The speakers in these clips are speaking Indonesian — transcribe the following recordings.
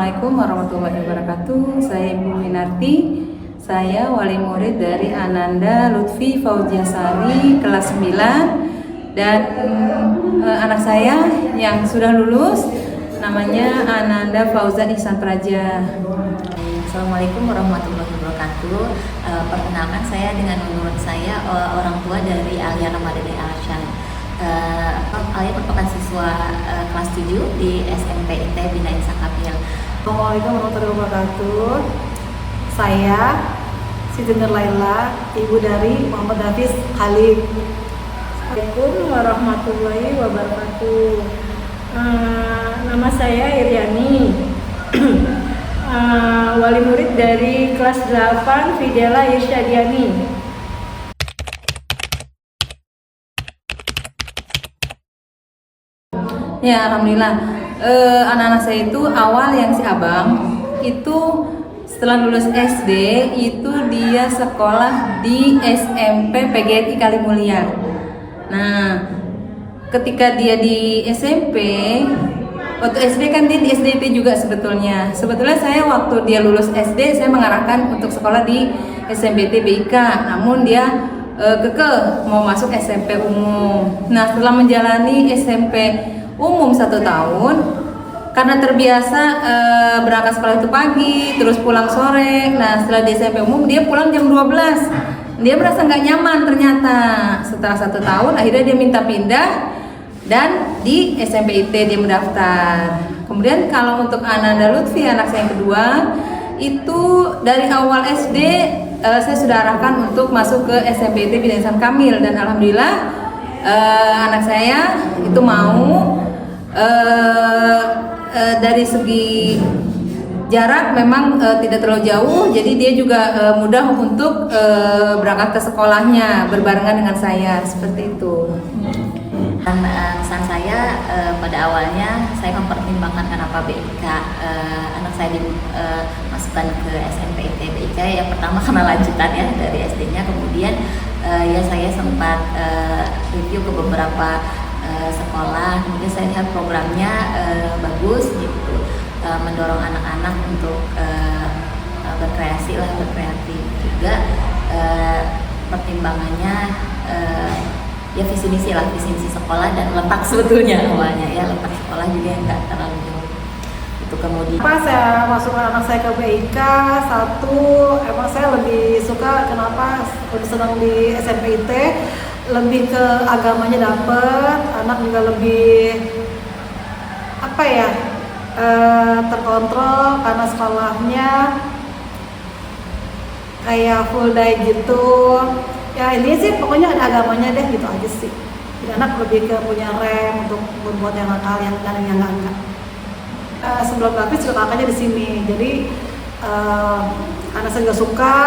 Assalamualaikum warahmatullahi wabarakatuh. Saya Ibu Minarti. Saya wali murid dari Ananda Lutfi Fauziasari kelas 9 dan anak saya yang sudah lulus namanya Ananda Fauzan Ihsan Praja. Assalamualaikum warahmatullahi wabarakatuh. Perkenalkan, saya dengan menurut saya orang tua dari Alia Ramadhani Al-Arsyad. Alia merupakan siswa kelas 7 di SMP IT Bina Insan Kamil. Assalamualaikum warahmatullahi wabarakatuh. Saya Siti Nur Laila, ibu dari Muhammad Hafiz Khalid. Assalamualaikum warahmatullahi wabarakatuh. Nama saya Iryani. Wali murid dari kelas 8 Fidela Irsyadiani. Ya, alhamdulillah. Anak-anak saya itu awal yang si abang itu setelah lulus SD itu dia sekolah di SMP PGRI Kalimulia. Nah, ketika dia di SMP, waktu SD kan dia di SDT juga sebetulnya. Sebetulnya saya waktu dia lulus SD saya mengarahkan untuk sekolah di SMPT BIK, namun dia kekeh mau masuk SMP umum. Nah, setelah menjalani SMP umum 1 tahun, karena terbiasa berangkat sekolah itu pagi, terus pulang sore. Nah, setelah di SMP umum dia pulang jam 12. Dia merasa nggak nyaman ternyata. Setelah 1 tahun, akhirnya dia minta pindah dan di SMP IT dia mendaftar. Kemudian kalau untuk Ananda Lutfi, anak saya yang kedua, itu dari awal SD saya sudah arahkan untuk masuk ke SMP IT Bina Insan Kamil, dan alhamdulillah anak saya itu mau. Dari segi jarak memang tidak terlalu jauh, jadi dia juga mudah untuk berangkat ke sekolahnya berbarengan dengan saya, seperti itu. Dan kesan saya pada awalnya saya mempertimbangkan kenapa BIK anak saya dimasukkan ke SMP IT BIK. Yang pertama karena lanjutan ya dari SD-nya, kemudian ya saya sempat review ke beberapa sekolah, kemudian saya lihat programnya bagus gitu, mendorong anak-anak untuk berkreasi juga. Pertimbangannya ya visi misi sekolah dan letak sebetulnya awalnya ya, letak sekolah juga yang nggak terlalu jauh itu. Kemudian Pas saya masukkan anak saya ke BIK, satu emang saya lebih suka, kenapa lebih senang di SMP IT, lebih ke agamanya dapet, anak juga lebih apa ya, terkontrol karena sekolahnya kayak full day gitu ya. Ini sih pokoknya ada agamanya deh, gitu aja sih. Jadi anak lebih ke punya rem untuk berbuat yang nakal, yang enggak. Sebelum lapis juga kakaknya di sini, jadi anak saya juga suka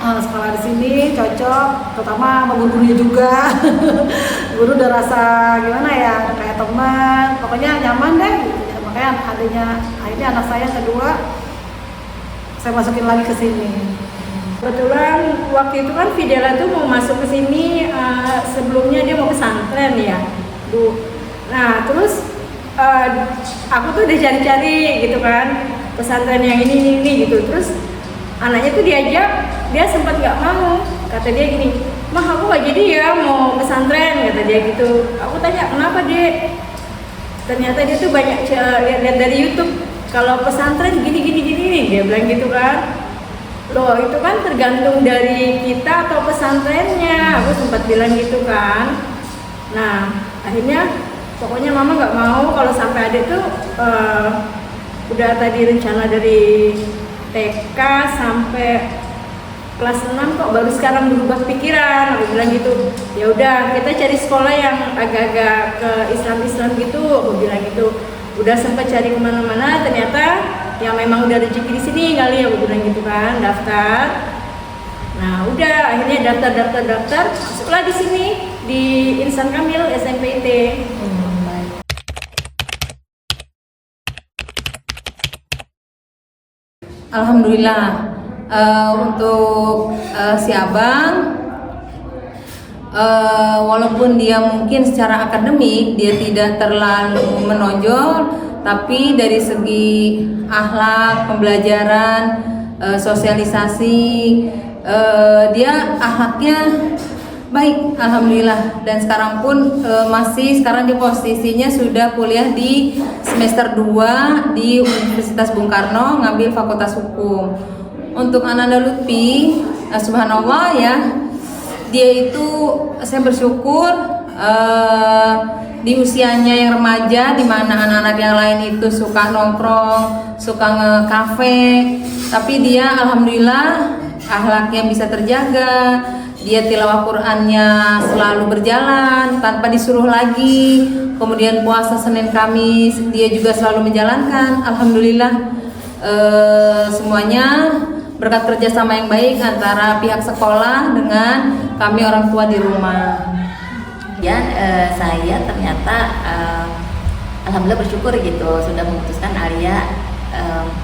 sekolah di sini, cocok, terutama sama gurunya juga. Guru udah rasa gimana ya, kayak teman, pokoknya nyaman deh gitu. Makanya akhirnya anak saya kedua saya masukin lagi ke sini. Kebetulan waktu itu kan Fidela tuh mau masuk ke sini, sebelumnya dia mau pesantren ya, Bu. Nah, terus aku tuh udah cari-cari gitu kan, pesantren yang ini gitu. Terus anaknya tuh diajak, dia sempat nggak mau. Kata dia gini, "Mah, aku nggak jadi ya mau pesantren," kata dia gitu. Aku tanya, "Kenapa, Dek?" Ternyata dia tuh banyak lihat dari YouTube, kalau pesantren gini, dia bilang gitu kan. Loh, itu kan tergantung dari kita atau pesantrennya, aku sempat bilang gitu kan. Nah, akhirnya pokoknya mama nggak mau kalau sampai ada tuh udah tadi rencana dari TK sampai kelas 6 kok baru sekarang berubah pikiran, aku bilang gitu. Ya udah, kita cari sekolah yang agak-agak ke Islam gitu, aku bilang gitu. Udah sempat cari kemana-mana, ternyata yang memang udah rezeki di sini kali, aku bilang gitu kan, daftar. Nah udah, akhirnya daftar, masuklah di sini di Insan Kamil SMP IT. Alhamdulillah. Untuk si abang, walaupun dia mungkin secara akademik dia tidak terlalu menonjol, tapi dari segi akhlak, pembelajaran, sosialisasi, dia akhlaknya baik, alhamdulillah. Dan sekarang pun sekarang di posisinya sudah kuliah di semester 2 di Universitas Bung Karno, ngambil Fakultas Hukum. Untuk Ananda Lutfi, subhanallah ya, dia itu saya bersyukur di usianya yang remaja, di mana anak-anak yang lain itu suka nongkrong, suka nge-cafe, tapi dia alhamdulillah akhlaknya bisa terjaga. Dia tilawah Qur'annya selalu berjalan tanpa disuruh lagi. Kemudian puasa Senin Kamis dia juga selalu menjalankan. Alhamdulillah, semuanya berkat kerjasama yang baik antara pihak sekolah dengan kami orang tua di rumah. Kemudian saya ternyata alhamdulillah bersyukur gitu sudah memutuskan Alia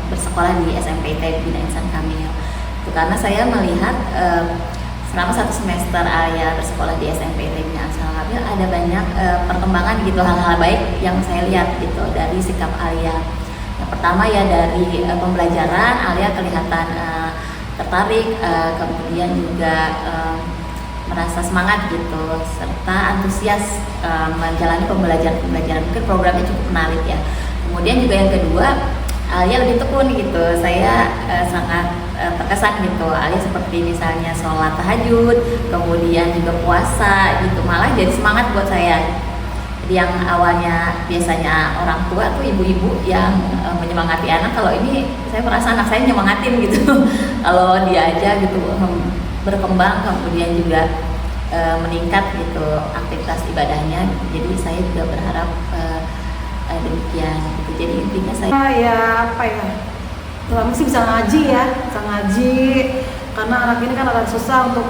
bersekolah di SMPT Bina Insan Kamil. Itu karena saya melihat selama 1 semester Alia bersekolah di SMPT Bina Insan Kamil ada banyak perkembangan gitu, hal-hal baik yang saya lihat gitu dari sikap Alia. Yang pertama ya dari pembelajaran, Alia kelihatan tertarik, kemudian juga merasa semangat gitu, serta antusias menjalani pembelajaran. Mungkin programnya cukup menarik ya. Kemudian juga yang kedua, Alia lebih tekun gitu. Saya sangat terkesan gitu. Alia seperti misalnya sholat tahajud, kemudian juga puasa gitu, malah jadi semangat buat saya. Yang awalnya biasanya orang tua tuh ibu-ibu yang menyemangati anak, kalau ini saya merasa anak saya nyemangatin gitu. Kalau dia aja gitu berkembang, kemudian juga meningkat gitu aktivitas ibadahnya. Jadi saya juga berharap demikian gitu. Jadi intinya saya Lama sih bisa ngaji ya, bisa ngaji, karena anak ini kan agak susah untuk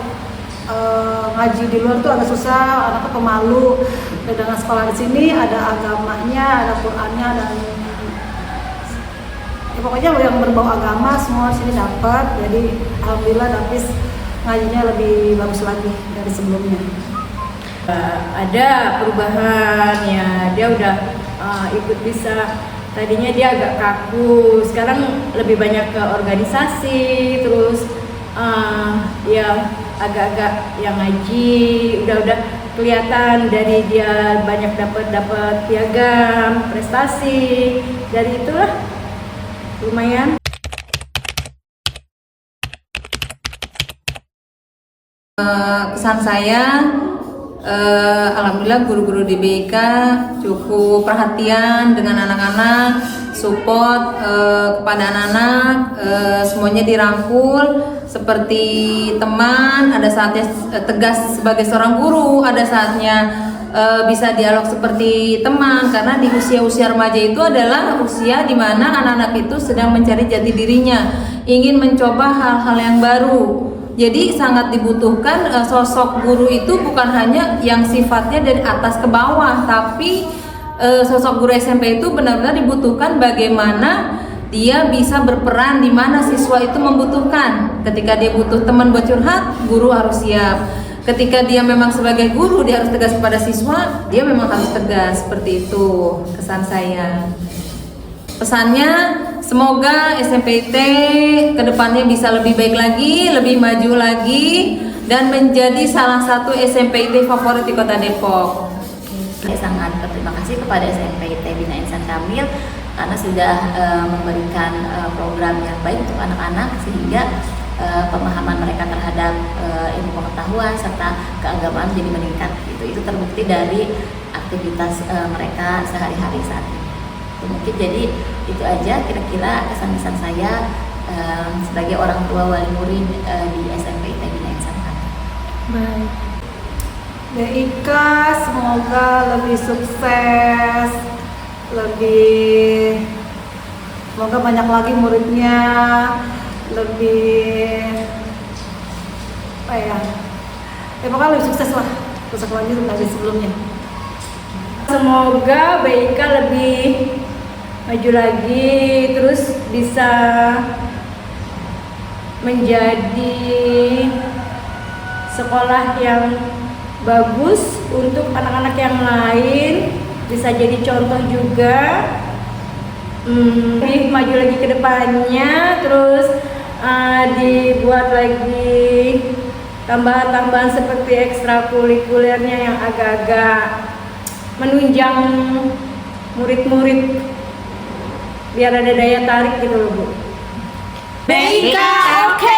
ngaji di luar tuh agak susah, anaknya pemalu. Dan dengan sekolah di sini ada agamanya, ada Qur'annya, dan ya, pokoknya yang berbau agama semua sini dapat. Jadi alhamdulillah Davis ngajinya lebih bagus lagi dari sebelumnya. Ada perubahan ya, dia udah ikut bisa. Tadinya dia agak kaku, sekarang lebih banyak ke organisasi, terus ya agak-agak yang ngaji, udah kelihatan dari dia banyak dapat piagam, prestasi, dari itulah lumayan. Kesan saya, alhamdulillah guru-guru di BIK cukup perhatian dengan anak-anak, support kepada anak-anak, semuanya dirangkul seperti teman. Ada saatnya tegas sebagai seorang guru, ada saatnya bisa dialog seperti teman, karena di usia-usia remaja itu adalah usia di mana anak-anak itu sedang mencari jati dirinya, ingin mencoba hal-hal yang baru. Jadi sangat dibutuhkan sosok guru itu bukan hanya yang sifatnya dari atas ke bawah, tapi sosok guru SMP itu benar-benar dibutuhkan bagaimana dia bisa berperan di mana siswa itu membutuhkan. Ketika dia butuh teman buat curhat, guru harus siap. Ketika dia memang sebagai guru, dia harus tegas kepada siswa, dia memang harus tegas. Seperti itu kesan saya. Pesannya, semoga SMPT kedepannya bisa lebih baik lagi, lebih maju lagi, dan menjadi salah satu SMPT favorit di Kota Depok. Saya sangat berterima kasih kepada SMPT Bina Insan Kamil karena sudah memberikan program yang baik untuk anak-anak, sehingga pemahaman mereka terhadap ilmu pengetahuan serta keagamaan jadi meningkat. Itu terbukti dari aktivitas mereka sehari-hari saat ini. Mungkin jadi itu aja kira-kira kesan-kesan saya sebagai orang tua wali murid di SMPT Bina Insan Kamil. Baik. BIK semoga lebih sukses, semoga banyak lagi muridnya, lebih pokoknya lebih sukses lah, lagi dari sebelumnya. Semoga BIK lebih maju lagi, terus bisa menjadi sekolah yang bagus untuk anak-anak yang lain, bisa jadi contoh juga lebih maju lagi ke depannya, terus dibuat lagi tambahan-tambahan seperti ekstrakurikulernya yang agak-agak menunjang murid-murid biar ada daya tarik gitu loh Bu. BIK oke.